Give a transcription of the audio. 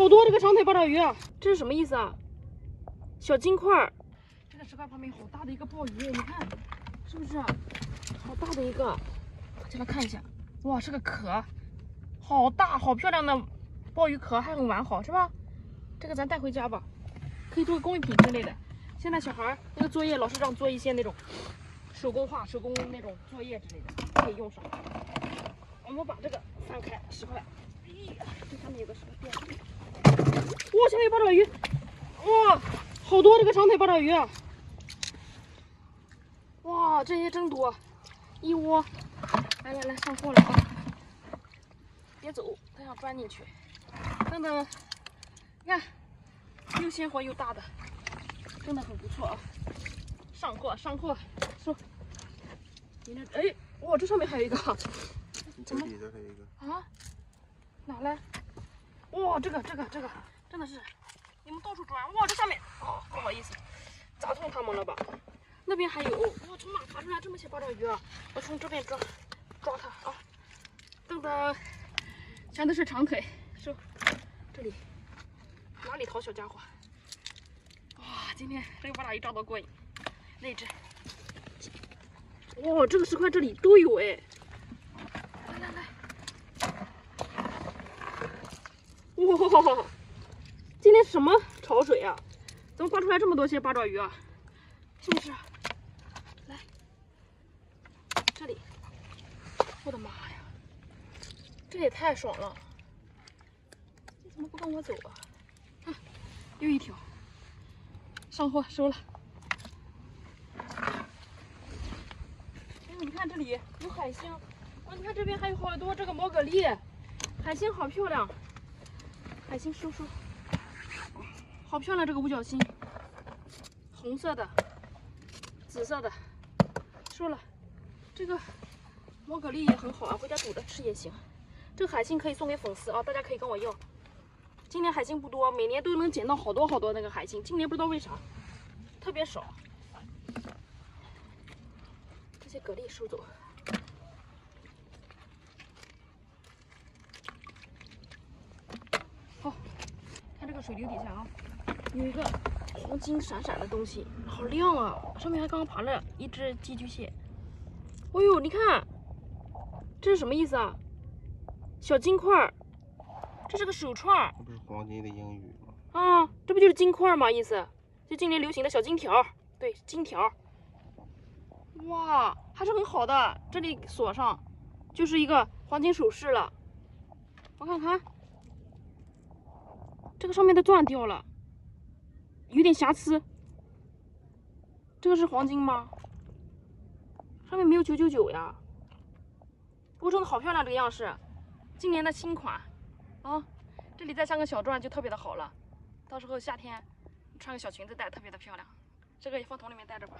好多这个长腿八爪鱼啊！这是什么意思啊？小金块儿。这个石块旁边好大的一个鲍鱼，你看，是不是？好大的一个，进来看一下。哇，是个壳，好大，好漂亮的鲍鱼壳，还很完好，是吧？这个咱带回家吧，可以做工艺品之类的。现在小孩那个作业，老师让做一些那种手工画、手工那种作业之类的，可以用上。我们把这个翻开石块，哎呀，这上面有个什么垫？哇，下面有八爪鱼，哇，好多这个长腿八爪鱼啊！哇，这些真多，一窝。来来来，上货了啊！别走，它想钻进去。等等，你看，又鲜活又大的，真的很不错啊！上货上货，说，你那哎，哇，这上面还有一个，这底下还有一个啊？哪来？哇，这个真的是，你们到处钻，哇，这上面哦，不好意思，砸痛它们了吧？那边还有，哇，从哪爬出来这么些八爪鱼啊？我从这边抓它啊！等等，全都是长腿，收这里，哪里逃小家伙？哇，今天这个八爪鱼抓到过瘾，那只，哇，这个石块这里都有哎！来来来，哇，今天什么潮水啊？怎么刮出来这么多些八爪鱼啊？是不是？来，这里，我的妈呀，这也太爽了！你怎么不跟我走啊？啊，又一条，上货收了。哎呦，你看这里有海星，哇，你看这边还有好多这个毛蛤蜊，海星好漂亮，海星收，好漂亮这个五角星，红色的。紫色的，收了。这个毛蛤蜊也很好啊，回家煮着吃也行。这个海星可以送给粉丝啊，大家可以跟我要。今年海星不多，每年都能捡到好多那个海星，今年不知道为啥特别少。这些蛤蜊收走。好，看这个水流底下啊，有一个黄金闪闪的东西，好亮啊！上面还刚爬了一只寄居蟹。哦呦，你看，这是什么意思啊？小金块儿，这是个手串儿。这不是黄金的英语吗？啊，这不就是金块吗？意思就今年流行的小金条，对，金条。哇，还是很好的，这里锁上就是一个黄金首饰了。我看看，这个上面的钻掉了。有点瑕疵，这个是黄金吗？上面没有999呀。不过真的好漂亮，这个样式，今年的新款啊！这里再像个小钻就特别的好了，到时候夏天穿个小裙子戴特别的漂亮。这个也放桶里面带着吧。